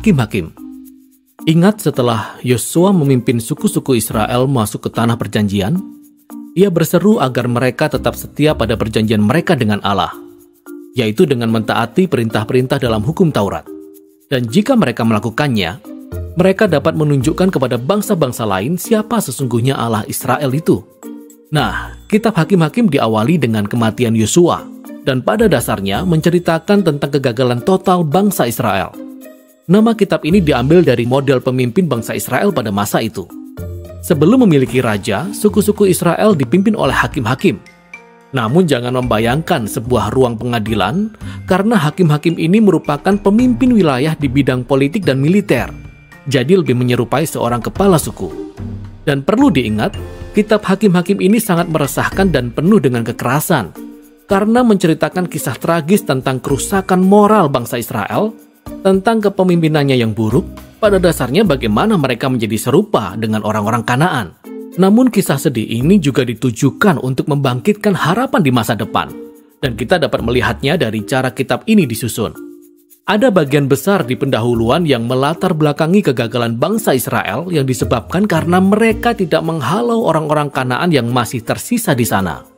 hakim-hakim. Ingat setelah Yosua memimpin suku-suku Israel masuk ke tanah perjanjian, ia berseru agar mereka tetap setia pada perjanjian mereka dengan Allah, yaitu dengan mentaati perintah-perintah dalam hukum Taurat. Dan jika mereka melakukannya, mereka dapat menunjukkan kepada bangsa-bangsa lain siapa sesungguhnya Allah Israel itu. Nah, kitab Hakim-Hakim diawali dengan kematian Yosua, dan pada dasarnya menceritakan tentang kegagalan total bangsa Israel. Nama kitab ini diambil dari model pemimpin bangsa Israel pada masa itu. Sebelum memiliki raja, suku-suku Israel dipimpin oleh hakim-hakim. Namun jangan membayangkan sebuah ruang pengadilan, karena hakim-hakim ini merupakan pemimpin wilayah di bidang politik dan militer. Jadi lebih menyerupai seorang kepala suku. Dan perlu diingat, kitab hakim-hakim ini sangat meresahkan dan penuh dengan kekerasan, karena menceritakan kisah tragis tentang kerusakan moral bangsa Israel, tentang kepemimpinannya yang buruk, pada dasarnya bagaimana mereka menjadi serupa dengan orang-orang Kanaan. Namun kisah sedih ini juga ditujukan untuk membangkitkan harapan di masa depan, dan kita dapat melihatnya dari cara kitab ini disusun. Ada bagian besar di pendahuluan yang melatar belakangi kegagalan bangsa Israel yang disebabkan karena mereka tidak menghalau orang-orang Kanaan yang masih tersisa di sana.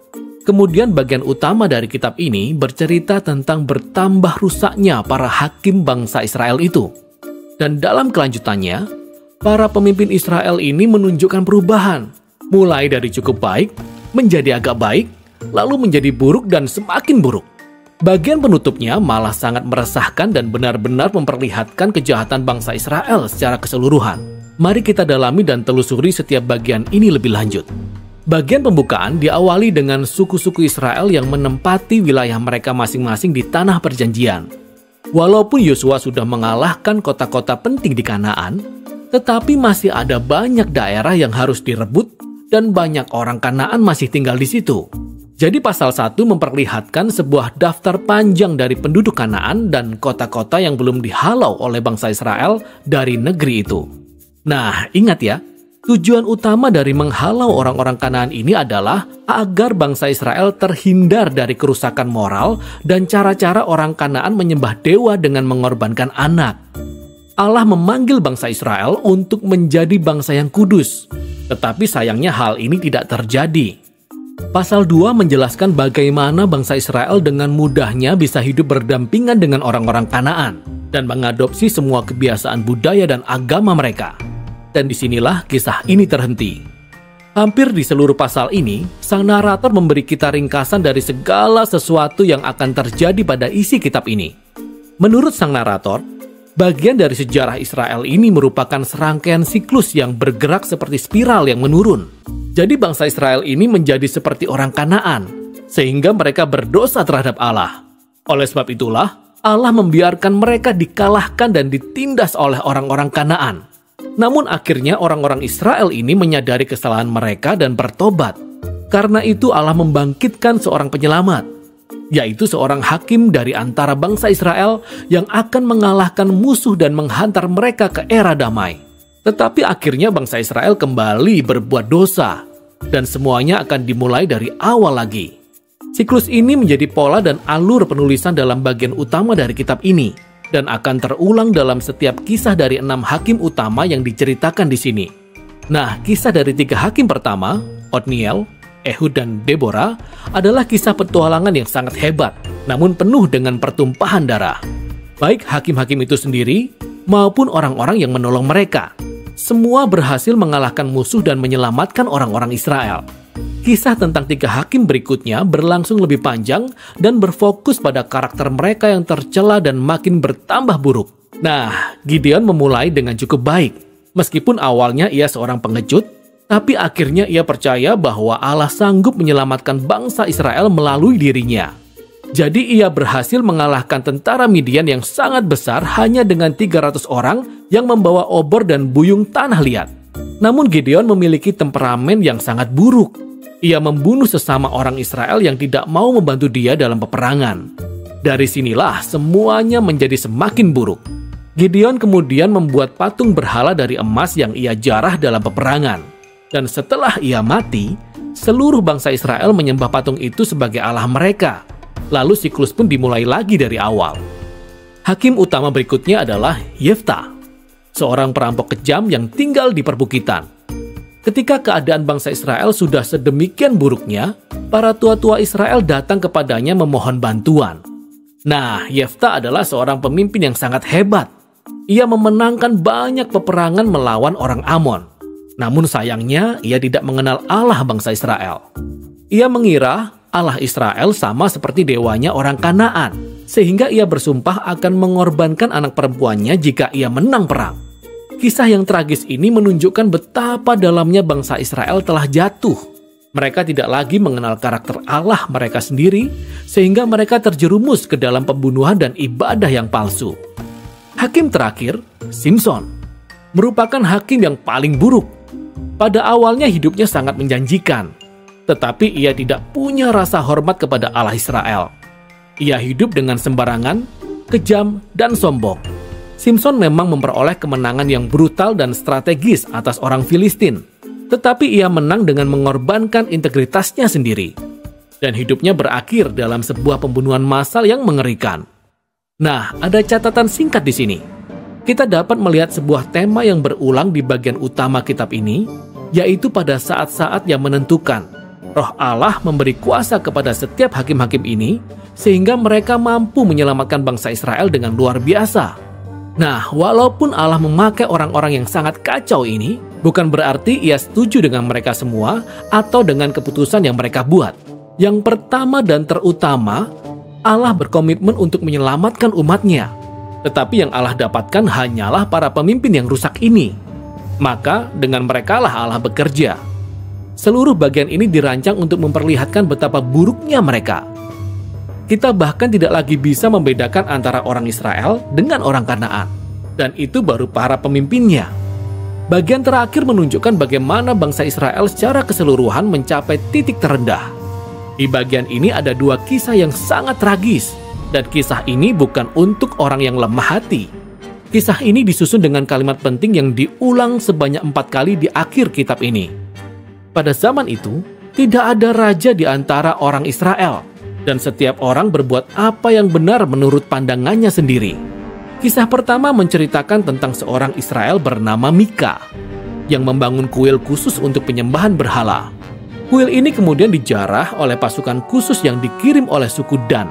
Kemudian bagian utama dari kitab ini bercerita tentang bertambah rusaknya para hakim bangsa Israel itu. Dan dalam kelanjutannya, para pemimpin Israel ini menunjukkan perubahan, mulai dari cukup baik, menjadi agak baik, lalu menjadi buruk dan semakin buruk. Bagian penutupnya malah sangat meresahkan dan benar-benar memperlihatkan kejahatan bangsa Israel secara keseluruhan. Mari kita dalami dan telusuri setiap bagian ini lebih lanjut. Bagian pembukaan diawali dengan suku-suku Israel yang menempati wilayah mereka masing-masing di tanah perjanjian. Walaupun Yosua sudah mengalahkan kota-kota penting di Kanaan, tetapi masih ada banyak daerah yang harus direbut dan banyak orang Kanaan masih tinggal di situ. Jadi pasal 1 memperlihatkan sebuah daftar panjang dari penduduk Kanaan dan kota-kota yang belum dihalau oleh bangsa Israel dari negeri itu. Nah, ingat ya, tujuan utama dari menghalau orang-orang Kanaan ini adalah agar bangsa Israel terhindar dari kerusakan moral dan cara-cara orang Kanaan menyembah dewa dengan mengorbankan anak. Allah memanggil bangsa Israel untuk menjadi bangsa yang kudus, tetapi sayangnya hal ini tidak terjadi. Pasal 2 menjelaskan bagaimana bangsa Israel dengan mudahnya bisa hidup berdampingan dengan orang-orang Kanaan dan mengadopsi semua kebiasaan budaya dan agama mereka. Dan disinilah kisah ini terhenti. Hampir di seluruh pasal ini, sang narator memberi kita ringkasan dari segala sesuatu yang akan terjadi pada isi kitab ini. Menurut sang narator, bagian dari sejarah Israel ini merupakan serangkaian siklus yang bergerak seperti spiral yang menurun. Jadi bangsa Israel ini menjadi seperti orang Kanaan, sehingga mereka berdosa terhadap Allah. Oleh sebab itulah, Allah membiarkan mereka dikalahkan dan ditindas oleh orang-orang Kanaan. Namun akhirnya orang-orang Israel ini menyadari kesalahan mereka dan bertobat. Karena itu Allah membangkitkan seorang penyelamat, yaitu seorang hakim dari antara bangsa Israel yang akan mengalahkan musuh dan menghantar mereka ke era damai. Tetapi akhirnya bangsa Israel kembali berbuat dosa, dan semuanya akan dimulai dari awal lagi. Siklus ini menjadi pola dan alur penulisan dalam bagian utama dari kitab ini, dan akan terulang dalam setiap kisah dari 6 hakim utama yang diceritakan di sini. Nah, kisah dari 3 hakim pertama, Otniel, Ehud, dan Deborah, adalah kisah petualangan yang sangat hebat, namun penuh dengan pertumpahan darah. Baik hakim-hakim itu sendiri, maupun orang-orang yang menolong mereka. Semua berhasil mengalahkan musuh dan menyelamatkan orang-orang Israel. Kisah tentang 3 hakim berikutnya berlangsung lebih panjang dan berfokus pada karakter mereka yang tercela dan makin bertambah buruk. Nah, Gideon memulai dengan cukup baik. Meskipun awalnya ia seorang pengecut, tapi akhirnya ia percaya bahwa Allah sanggup menyelamatkan bangsa Israel melalui dirinya. Jadi ia berhasil mengalahkan tentara Midian yang sangat besar hanya dengan 300 orang yang membawa obor dan buyung tanah liat. Namun Gideon memiliki temperamen yang sangat buruk. Ia membunuh sesama orang Israel yang tidak mau membantu dia dalam peperangan. Dari sinilah semuanya menjadi semakin buruk. Gideon kemudian membuat patung berhala dari emas yang ia jarah dalam peperangan. Dan setelah ia mati, seluruh bangsa Israel menyembah patung itu sebagai Allah mereka. Lalu siklus pun dimulai lagi dari awal. Hakim utama berikutnya adalah Yefta. seorang perampok kejam yang tinggal di perbukitan. Ketika keadaan bangsa Israel sudah sedemikian buruknya, para tua-tua Israel datang kepadanya memohon bantuan. Nah, Yefta adalah seorang pemimpin yang sangat hebat. Ia memenangkan banyak peperangan melawan orang Amon. Namun sayangnya, ia tidak mengenal Allah bangsa Israel. Ia mengira Allah Israel sama seperti dewanya orang Kanaan, sehingga ia bersumpah akan mengorbankan anak perempuannya jika ia menang perang. Kisah yang tragis ini menunjukkan betapa dalamnya bangsa Israel telah jatuh. Mereka tidak lagi mengenal karakter Allah mereka sendiri, sehingga mereka terjerumus ke dalam pembunuhan dan ibadah yang palsu. Hakim terakhir, Simson, merupakan hakim yang paling buruk. Pada awalnya hidupnya sangat menjanjikan, tetapi ia tidak punya rasa hormat kepada Allah Israel. Ia hidup dengan sembarangan, kejam, dan sombong. Simson memang memperoleh kemenangan yang brutal dan strategis atas orang Filistin, tetapi ia menang dengan mengorbankan integritasnya sendiri. Dan hidupnya berakhir dalam sebuah pembunuhan massal yang mengerikan. Nah, ada catatan singkat di sini. Kita dapat melihat sebuah tema yang berulang di bagian utama kitab ini, yaitu pada saat-saat yang menentukan. Roh Allah memberi kuasa kepada setiap hakim-hakim ini, sehingga mereka mampu menyelamatkan bangsa Israel dengan luar biasa. Nah, walaupun Allah memakai orang-orang yang sangat kacau ini, bukan berarti ia setuju dengan mereka semua atau dengan keputusan yang mereka buat. Yang pertama dan terutama, Allah berkomitmen untuk menyelamatkan umatnya. Tetapi yang Allah dapatkan hanyalah para pemimpin yang rusak ini. Maka dengan merekalah Allah bekerja. Seluruh bagian ini dirancang untuk memperlihatkan betapa buruknya mereka. Kita bahkan tidak lagi bisa membedakan antara orang Israel dengan orang Kanaan. Dan itu baru para pemimpinnya. Bagian terakhir menunjukkan bagaimana bangsa Israel secara keseluruhan mencapai titik terendah. Di bagian ini ada dua kisah yang sangat tragis. Dan kisah ini bukan untuk orang yang lemah hati. Kisah ini disusun dengan kalimat penting yang diulang sebanyak 4 kali di akhir kitab ini. Pada zaman itu, tidak ada raja di antara orang Israel. Dan setiap orang berbuat apa yang benar menurut pandangannya sendiri. Kisah pertama menceritakan tentang seorang Israel bernama Mika, yang membangun kuil khusus untuk penyembahan berhala. Kuil ini kemudian dijarah oleh pasukan khusus yang dikirim oleh suku Dan.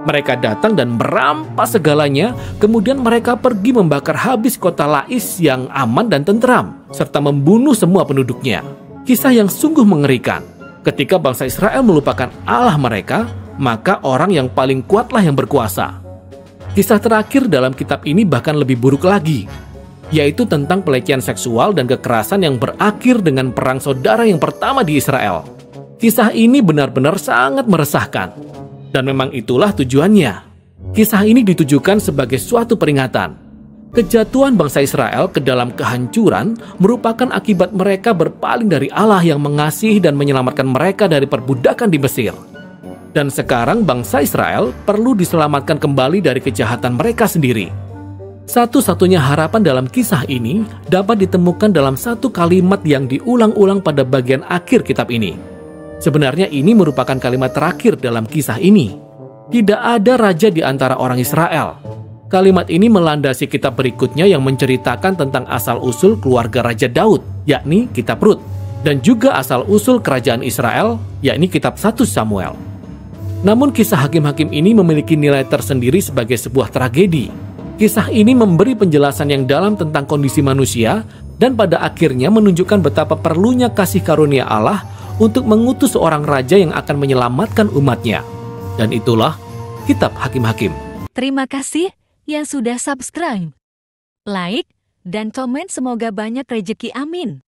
Mereka datang dan merampas segalanya, kemudian mereka pergi membakar habis kota Lais yang aman dan tentram, serta membunuh semua penduduknya. Kisah yang sungguh mengerikan. Ketika bangsa Israel melupakan Allah mereka, maka orang yang paling kuatlah yang berkuasa. Kisah terakhir dalam kitab ini bahkan lebih buruk lagi, yaitu tentang pelecehan seksual dan kekerasan yang berakhir dengan perang saudara yang pertama di Israel. Kisah ini benar-benar sangat meresahkan, dan memang itulah tujuannya. Kisah ini ditujukan sebagai suatu peringatan. Kejatuhan bangsa Israel ke dalam kehancuran merupakan akibat mereka berpaling dari Allah yang mengasihi dan menyelamatkan mereka dari perbudakan di Mesir. Dan sekarang bangsa Israel perlu diselamatkan kembali dari kejahatan mereka sendiri. Satu-satunya harapan dalam kisah ini dapat ditemukan dalam satu kalimat yang diulang-ulang pada bagian akhir kitab ini. Sebenarnya ini merupakan kalimat terakhir dalam kisah ini. Tidak ada raja di antara orang Israel. Kalimat ini melandasi kitab berikutnya yang menceritakan tentang asal-usul keluarga Raja Daud, yakni kitab Rut, dan juga asal-usul kerajaan Israel, yakni kitab 1 Samuel. Namun kisah hakim-hakim ini memiliki nilai tersendiri sebagai sebuah tragedi. Kisah ini memberi penjelasan yang dalam tentang kondisi manusia dan pada akhirnya menunjukkan betapa perlunya kasih karunia Allah untuk mengutus seorang raja yang akan menyelamatkan umatnya. Dan itulah kitab Hakim-Hakim. Terima kasih yang sudah subscribe, like, dan komen. Semoga banyak rezeki, amin.